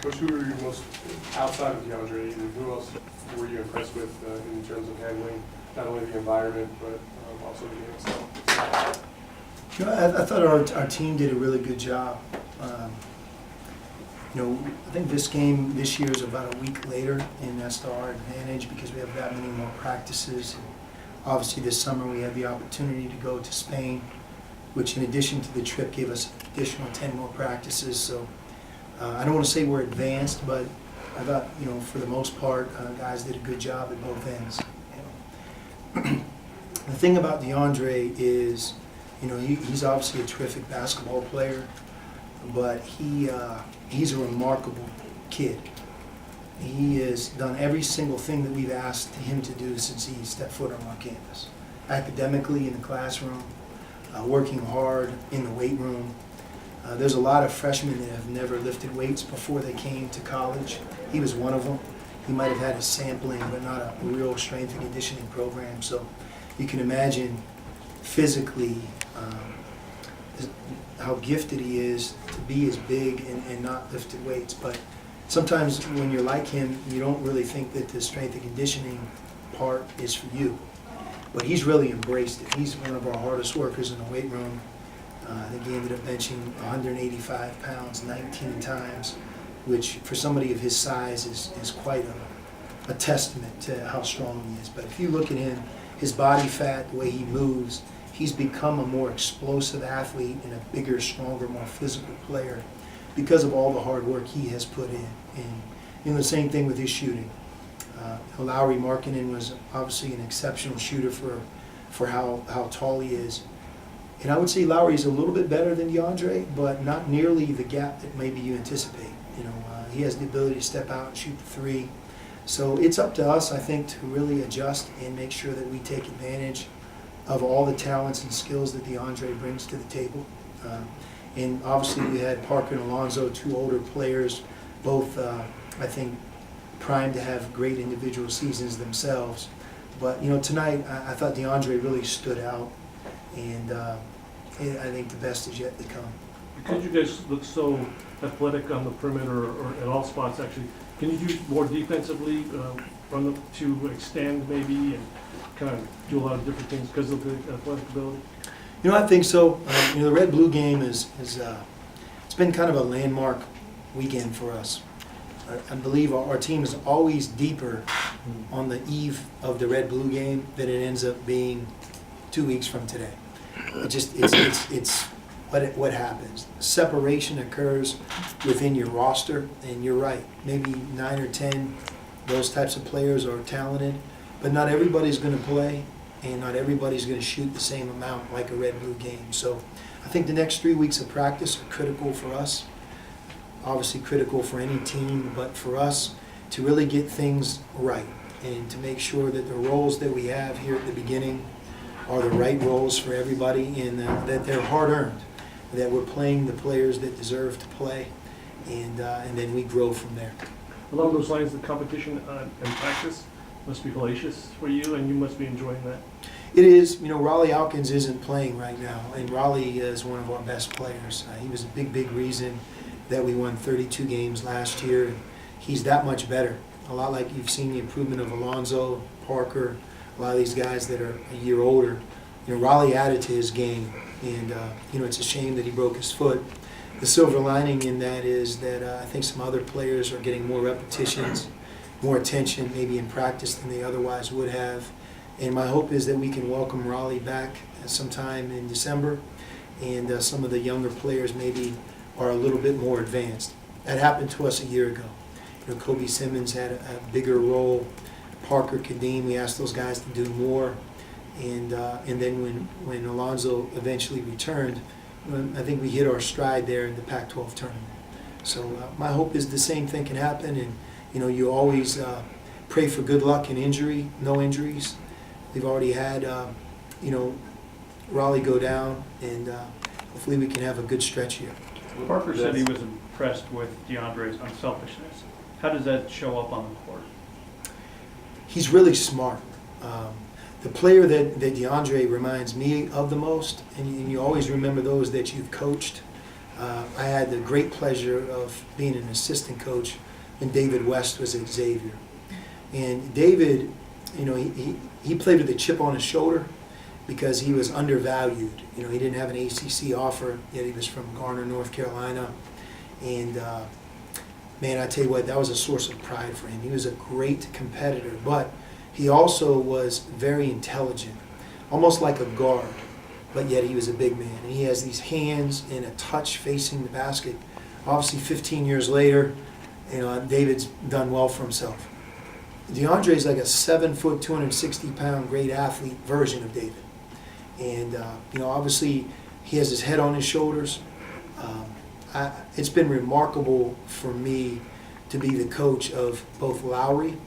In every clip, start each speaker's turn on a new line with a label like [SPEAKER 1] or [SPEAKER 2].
[SPEAKER 1] Coach, who were you most, outside of DeAndre, who else were you impressed with in terms of handling not only the environment, but also the game itself?
[SPEAKER 2] You know, I thought our team did a really good job. You know, I think this game this year is about a week later, and that's to our advantage because we have that many more practices. And obviously, this summer we had the opportunity to go to Spain, which in addition to the trip gave us additional 10 more practices. So I don't want to say we're advanced, but I thought, you know, for the most part, guys did a good job at both ends. You know. The thing about DeAndre is, you know, he's obviously a terrific basketball player, but he's a remarkable kid. He has done every single thing that we've asked him to do since he stepped foot on our campus. Academically, in the classroom, working hard in the weight room. There's a lot of freshmen that have never lifted weights before they came to college. He was one of them. He might have had a sampling, but not a real strength and conditioning program. So you can imagine physically how gifted he is to be as big and not lifted weights. But sometimes when you're like him, you don't really think that the strength and conditioning part is for you. But he's really embraced it. He's one of our hardest workers in the weight room. I think he ended up benching 185 pounds 19 times, which for somebody of his size is quite a testament to how strong he is. But if you look at him, his body fat, the way he moves, he's become a more explosive athlete and a bigger, stronger, more physical player because of all the hard work he has put in. And you know, the same thing with his shooting. Lowry Markkinen was obviously an exceptional shooter for how tall he is. And I would say Lowry's a little bit better than DeAndre, but not nearly the gap that maybe you anticipate. You know, he has the ability to step out and shoot the three. So it's up to us, I think, to really adjust and make sure that we take advantage of all the talents and skills that DeAndre brings to the table. And obviously we had Parker and Alonzo, two older players, both, I think, primed to have great individual seasons themselves. But, you know, tonight I thought DeAndre really stood out. And I think the best is yet to come.
[SPEAKER 3] Because you guys look so athletic on the perimeter or at all spots, actually, can you do more defensively, to extend maybe and kind of do a lot of different things because of the athletic ability?
[SPEAKER 2] You know, I think so. You know, the Red-Blue game is it's been kind of a landmark weekend for us. I believe our team is always deeper on the eve of the Red-Blue game than it ends up being 2 weeks from today. It's what happens. Separation occurs within your roster, and you're right. Maybe 9 or 10 those types of players are talented, but not everybody's going to play, and not everybody's going to shoot the same amount like a Red-Blue game. So I think the next 3 weeks of practice are critical for us. Obviously critical for any team, but for us to really get things right and to make sure that the roles that we have here at the beginning are the right roles for everybody and that they're hard-earned, that we're playing the players that deserve to play, and then we grow from there.
[SPEAKER 3] Along those lines, the competition in practice must be hellacious for you, and you must be enjoying that.
[SPEAKER 2] It is. You know, Raleigh Alkins isn't playing right now, and Raleigh is one of our best players. He was a big reason that we won 32 games last year. He's that much better. A lot like you've seen the improvement of Alonzo, Parker, a lot of these guys that are a year older. You know, Raleigh added to his game, and you know, it's a shame that he broke his foot. The silver lining in that is that I think some other players are getting more repetitions, more attention maybe in practice than they otherwise would have. And my hope is that we can welcome Raleigh back sometime in December, and some of the younger players maybe are a little bit more advanced. That happened to us a year ago. You know, Kobe Simmons had a bigger role. Parker, Kadeem, we asked those guys to do more. And then when Alonzo eventually returned, I think we hit our stride there in the Pac-12 tournament. So my hope is the same thing can happen. And you know, you always pray for good luck and injury, no injuries. We've already had, you know, Raleigh go down, and hopefully we can have a good stretch here.
[SPEAKER 4] Parker said he was impressed with DeAndre's unselfishness. How does that show up on the court?
[SPEAKER 2] He's really smart. The player that DeAndre reminds me of the most, and you always remember those that you've coached, I had the great pleasure of being an assistant coach when David West was at Xavier. And David, he played with a chip on his shoulder because he was undervalued. He didn't have an ACC offer, yet he was from Garner, North Carolina. And man, I tell you what, that was a source of pride for him. He was a great competitor, but he also was very intelligent, almost like a guard, but yet he was a big man. And he has these hands and a touch facing the basket. Obviously, 15 years later, David's done well for himself. DeAndre is like a 7-foot, 260-pound great athlete version of David. And, obviously, he has his head on his shoulders. It's been remarkable for me to be the coach of both Lowry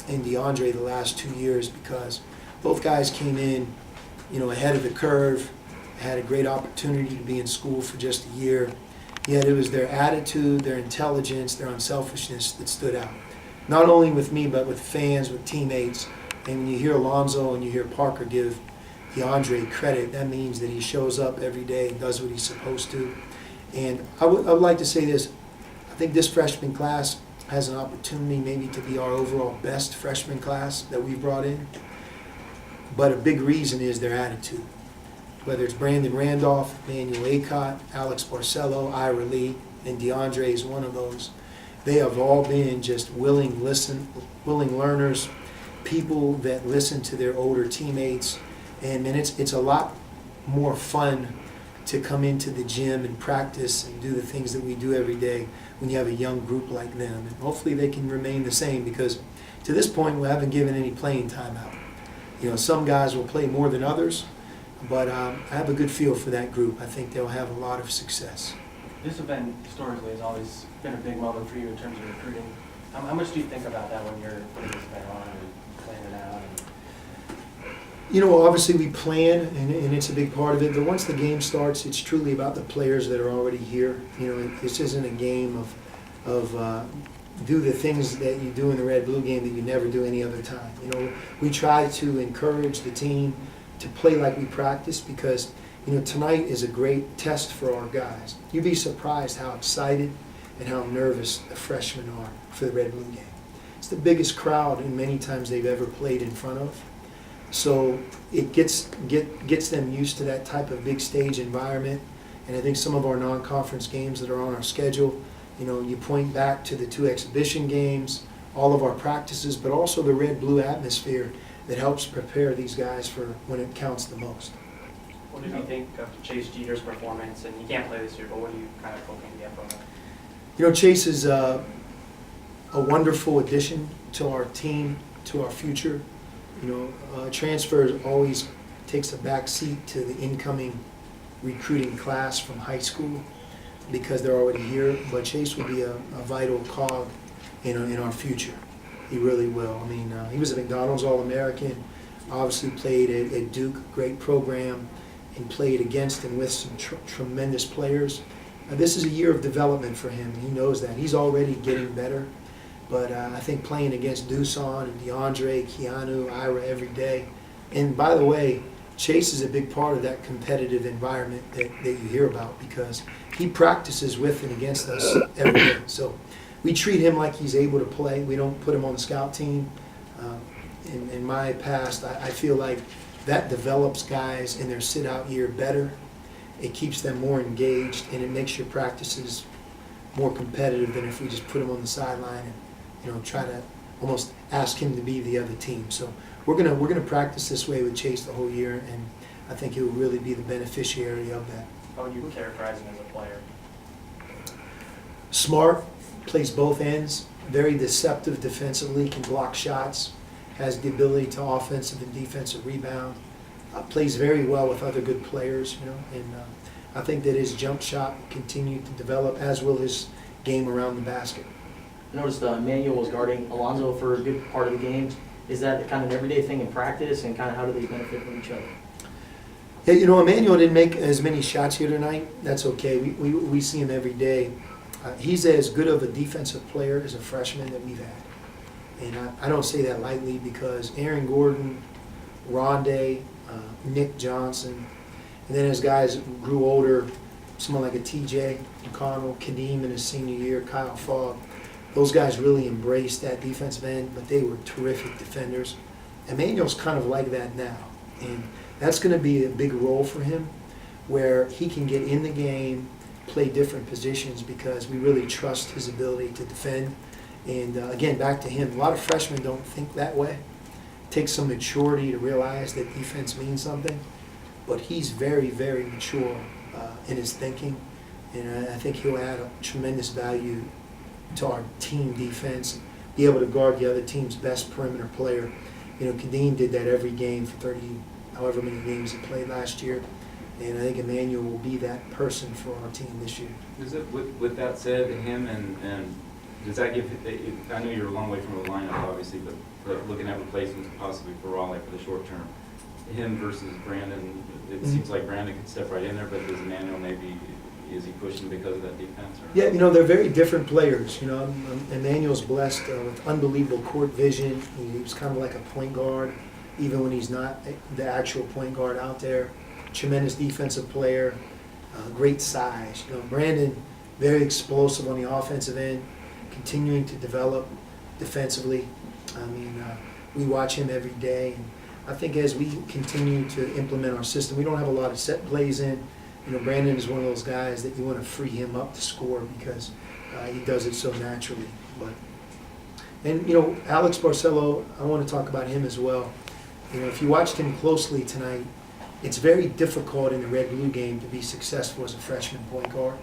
[SPEAKER 2] and DeAndre the last 2 years because both guys came in, ahead of the curve, had a great opportunity to be in school for just a year. Yet it was their attitude, their intelligence, their unselfishness that stood out. Not only with me, but with fans, with teammates. And when you hear Alonzo and you hear Parker give DeAndre credit, that means that he shows up every day and does what he's supposed to. And I would like to say this. I think this freshman class has an opportunity maybe to be our overall best freshman class that we've brought in. But a big reason is their attitude. Whether it's Brandon Randolph, Manuel Acott, Alex Barcelo, Ira Lee, and DeAndre is one of those. They have all been just willing learners, people that listen to their older teammates. And man, it's a lot more fun to come into the gym and practice and do the things that we do every day when you have a young group like them. And hopefully they can remain the same because to this point we haven't given any playing time out. Some guys will play more than others, but I have a good feel for that group. I think they'll have a lot of success.
[SPEAKER 5] This event historically has always been a big moment for you in terms of recruiting. How much do you think about that when you're putting this event on and planning it out?
[SPEAKER 2] Obviously we plan, and it's a big part of it, but once the game starts, it's truly about the players that are already here. This isn't a game of do the things that you do in the red-blue game that you never do any other time. We try to encourage the team to play like we practice because, tonight is a great test for our guys. You'd be surprised how excited and how nervous the freshmen are for the red-blue game. It's the biggest crowd in many times they've ever played in front of. So it gets them used to that type of big stage environment. And I think some of our non-conference games that are on our schedule, you point back to the 2 exhibition games, all of our practices, but also the red-blue atmosphere that helps prepare these guys for when it counts the most.
[SPEAKER 5] What did you think of Chase Jeter's performance? And he can't play this year, but what are you kind of hoping to get from him?
[SPEAKER 2] Chase is a wonderful addition to our team, to our future. Transfer always takes a back seat to the incoming recruiting class from high school because they're already here. But Chase will be a vital cog in our future. He really will. He was a McDonald's All-American, obviously played at Duke, great program, and played against and with some tremendous players. This is a year of development for him. He knows that. He's already getting better. But I think playing against Dusan and DeAndre, Keanu, Ira every day. And by the way, Chase is a big part of that competitive environment that you hear about because he practices with and against us every day. So we treat him like he's able to play. We don't put him on the scout team. In my past, I feel like that develops guys in their sit-out year better. It keeps them more engaged, and it makes your practices more competitive than if we just put him on the sideline and try to almost ask him to be the other team. So we're gonna practice this way with Chase the whole year, and I think he'll really be the beneficiary of that.
[SPEAKER 5] How would you characterize him as a player?
[SPEAKER 2] Smart, plays both ends, very deceptive defensively, can block shots, has the ability to offensive and defensive rebound, plays very well with other good players, and I think that his jump shot will continue to develop, as will his game around the basket.
[SPEAKER 6] I noticed Emmanuel was guarding Alonzo for a good part of the game. Is that kind of an everyday thing in practice, and kind of how do they benefit from each other?
[SPEAKER 2] Yeah, Emmanuel didn't make as many shots here tonight. That's okay. We see him every day. He's as good of a defensive player as a freshman that we've had. And I don't say that lightly because Aaron Gordon, Rondé, Nick Johnson, and then as guys grew older, someone like a TJ McConnell, Kadeem in his senior year, Kyle Fogg, those guys really embraced that defensive end, but they were terrific defenders. Emmanuel's kind of like that now, and that's going to be a big role for him, where he can get in the game, play different positions, because we really trust his ability to defend. And again, back to him, a lot of freshmen don't think that way. It takes some maturity to realize that defense means something, but he's very, very mature in his thinking, and I think he'll add a tremendous value to our team defense, be able to guard the other team's best perimeter player. You know, Kadeem did that every game for 30, however many games he played last year, and I think Emmanuel will be that person for our team this year.
[SPEAKER 7] Is it, with that said, him and does that give, I know you're a long way from the lineup, obviously, but looking at replacements possibly for Raleigh for the short term, him versus Brandon, it seems like Brandon could step right in there, but does Emmanuel maybe, is he pushing because of that defense? Or?
[SPEAKER 2] Yeah, you know, they're very different players. You know, Emmanuel's blessed with unbelievable court vision. He was kind of like a point guard, even when he's not the actual point guard out there. Tremendous defensive player, great size. You know, Brandon, very explosive on the offensive end, continuing to develop defensively. I mean, we watch him every day, and I think as we continue to implement our system, we don't have a lot of set plays in. You know, Brandon is one of those guys that you want to free him up to score because he does it so naturally. And you know, Alex Barcelo, I want to talk about him as well. You know, if you watched him closely tonight, it's very difficult in the red-blue game to be successful as a freshman point guard.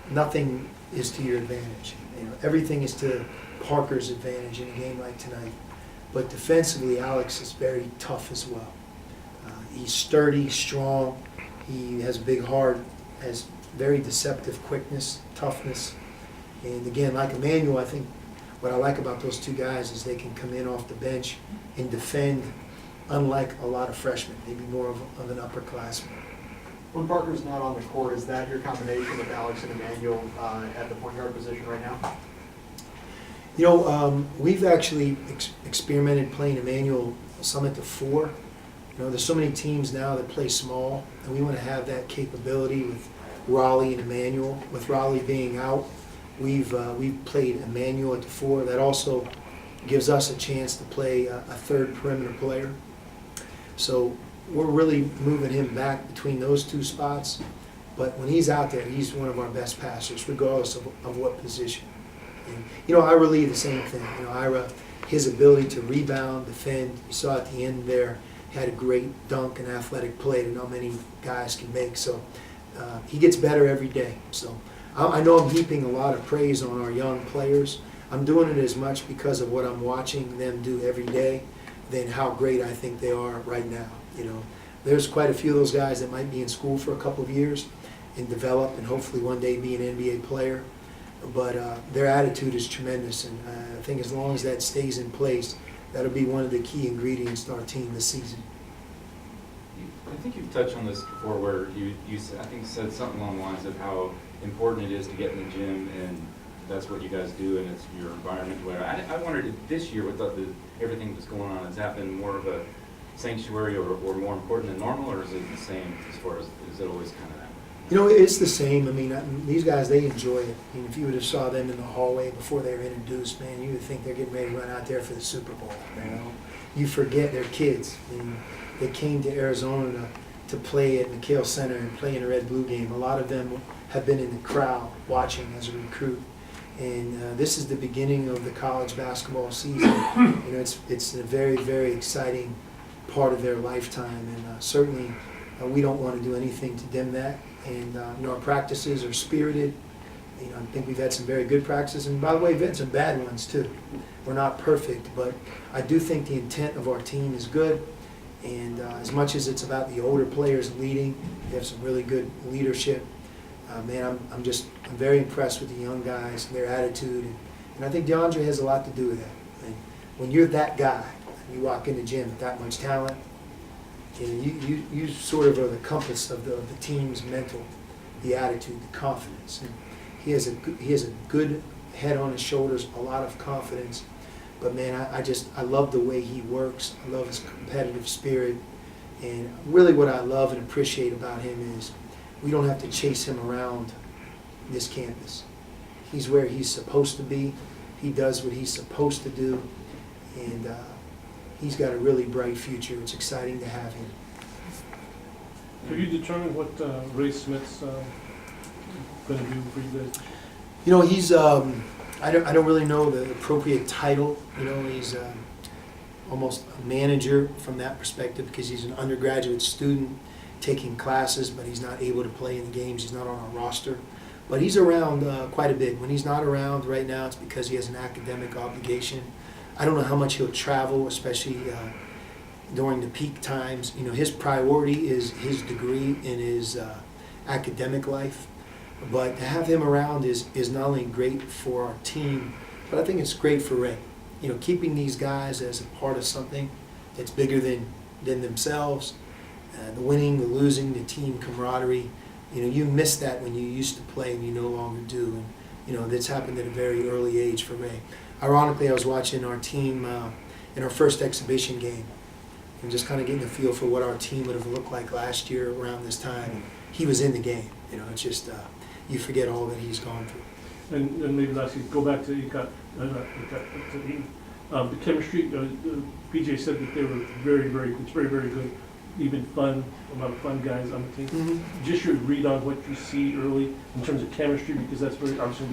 [SPEAKER 2] Nothing is to your advantage. You know, everything is to Parker's advantage in a game like tonight. But defensively, Alex is very tough as well. He's sturdy, strong. He has a big heart, has very deceptive quickness, toughness. And again, like Emmanuel, I think what I like about those two guys is they can come in off the bench and defend, unlike a lot of freshmen, maybe more of an upperclassman.
[SPEAKER 8] When Parker's not on the court, is that your combination with Alex and Emmanuel at the point guard position right now?
[SPEAKER 2] You know, we've actually experimented playing Emmanuel some at the 4. You know, there's so many teams now that play small, and we want to have that capability with Raleigh and Emmanuel. With Raleigh being out, we've played Emmanuel at the 4. That also gives us a chance to play a third perimeter player. So we're really moving him back between those two spots. But when he's out there, he's one of our best passers, regardless of what position. And, you know, Ira Lee, the same thing. You know, Ira, his ability to rebound, defend, you saw at the end there, had a great dunk and athletic play that not many guys can make. So he gets better every day. So I know I'm heaping a lot of praise on our young players. I'm doing it as much because of what I'm watching them do every day than how great I think they are right now. You know, there's quite a few of those guys that might be in school for a couple of years and develop and hopefully one day be an NBA player. But their attitude is tremendous, and I think as long as that stays in place, that'll be one of the key ingredients to our team this season.
[SPEAKER 7] I think you've touched on this before, where you I think said something along the lines of how important it is to get in the gym, and that's what you guys do, and it's your environment. Where I wondered if this year with everything that's going on, has that been more of a sanctuary or more important than normal, or is it the same as far as, is it always kind of that way?
[SPEAKER 2] You know, it's the same. I mean, these guys, they enjoy it. I mean, if you would have saw them in the hallway before they were introduced, man, you would think they're getting ready to run out there for the Super Bowl. You know, you forget they're kids. I mean, they came to Arizona to play at McHale Center and play in a red-blue game. A lot of them have been in the crowd watching as a recruit. And this is the beginning of the college basketball season. You know, it's a very, very exciting part of their lifetime, and certainly we don't want to do anything to dim that. And you know, our practices are spirited. You know, I think we've had some very good practices, and by the way, we've had some bad ones too. We're not perfect, but I do think the intent of our team is good. And as much as it's about the older players leading, we have some really good leadership. Man, I'm very impressed with the young guys, their attitude, and I think DeAndre has a lot to do with that. And when you're that guy, and you walk in the gym with that much talent, you know, you sort of are the compass of the team's mental, the attitude, the confidence. And he has a good head on his shoulders, a lot of confidence. But man, I love the way he works. I love his competitive spirit. And really what I love and appreciate about him is we don't have to chase him around this campus. He's where he's supposed to be. He does what he's supposed to do, and he's got a really bright future. It's exciting to have him.
[SPEAKER 3] Have you determined what Ray Smith's going to do for you guys?
[SPEAKER 2] You know, he's, I don't really know the appropriate title. You know, he's almost a manager from that perspective because he's an undergraduate student taking classes, but he's not able to play in the games. He's not on our roster. But he's around quite a bit. When he's not around right now, it's because he has an academic obligation. I don't know how much he'll travel, especially during the peak times. You know, his priority is his degree and his academic life. But to have him around is not only great for our team, but I think it's great for Ray. You know, keeping these guys as a part of something that's bigger than themselves, the winning, the losing, the team camaraderie. You know, you miss that when you used to play and you no longer do. And, you know, that's happened at a very early age for Ray. Ironically, I was watching our team in our first exhibition game and just kind of getting a feel for what our team would have looked like last year around this time. He was in the game. You know, it's just, you forget all that he's gone through.
[SPEAKER 3] And maybe lastly, go back to the chemistry. PJ said that they were very, very good, even fun, a lot of fun guys on the team.
[SPEAKER 2] Mm-hmm.
[SPEAKER 3] Just your read on what you see early in terms of chemistry, because that's very obviously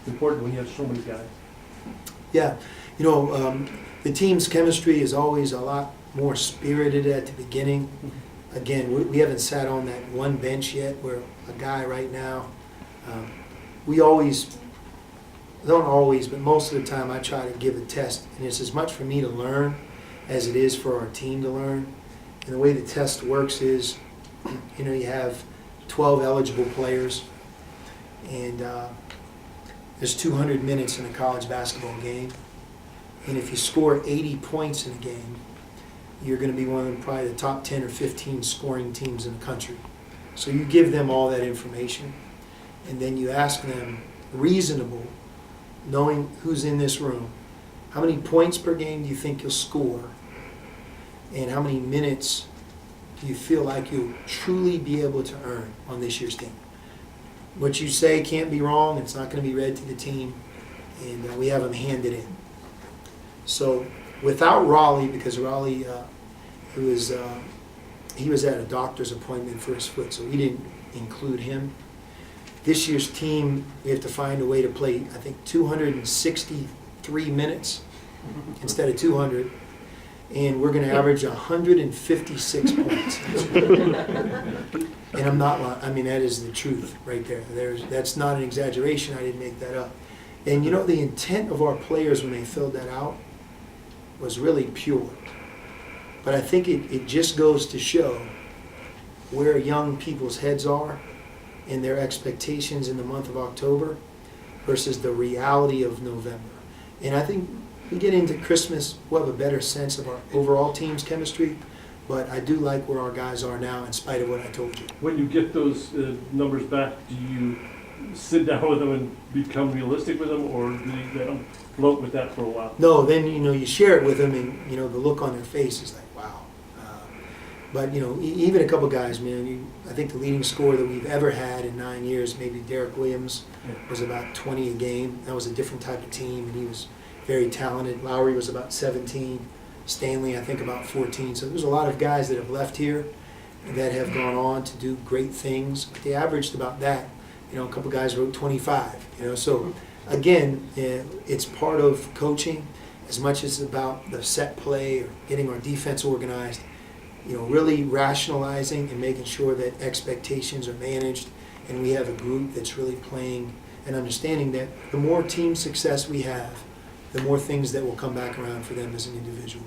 [SPEAKER 3] important when you have so many guys.
[SPEAKER 2] Yeah, you know, the team's chemistry is always a lot more spirited at the beginning. Again, we haven't sat on that one bench yet where a guy right now, we always, don't always, but most of the time I try to give a test. And it's as much for me to learn as it is for our team to learn. And the way the test works is, you know, you have 12 eligible players, and there's 200 minutes in a college basketball game. And if you score 80 points in a game, you're going to be one of probably the top 10 or 15 scoring teams in the country. So you give them all that information, and then you ask them, reasonable, knowing who's in this room, how many points per game do you think you'll score, and how many minutes do you feel like you'll truly be able to earn on this year's team? What you say can't be wrong. It's not going to be read to the team, and we have them handed in. So without Raleigh, because Raleigh, he was at a doctor's appointment for his foot, so we didn't include him. This year's team, we have to find a way to play, I think, 263 minutes instead of 200, and we're going to average 156 points. And I'm not lying. I mean, that is the truth right there. That's not an exaggeration. I didn't make that up. And you know, the intent of our players when they filled that out was really pure. But I think it just goes to show where young people's heads are and their expectations in the month of October versus the reality of November. And I think we get into Christmas, we'll have a better sense of our overall team's chemistry, but I do like where our guys are now in spite of what I told you.
[SPEAKER 3] When you get those numbers back, do you sit down with them and become realistic with them, or do you let them float with that for a while?
[SPEAKER 2] No, then, you know, you share it with them, and, you know, the look on their face is like, wow. But, you know, even a couple guys, man, I think the leading scorer that we've ever had in 9 years, maybe Derek Williams, was about 20 a game. That was a different type of team, and he was very talented. Lowry was about 17. Stanley, I think, about 14. So there's a lot of guys that have left here that have gone on to do great things. But they averaged about that. You know, a couple guys wrote 25. You know, so again, it's part of coaching as much as about the set play or getting our defense organized. You know, really rationalizing and making sure that expectations are managed, and we have a group that's really playing and understanding that the more team success we have, the more things that will come back around for them as an individual.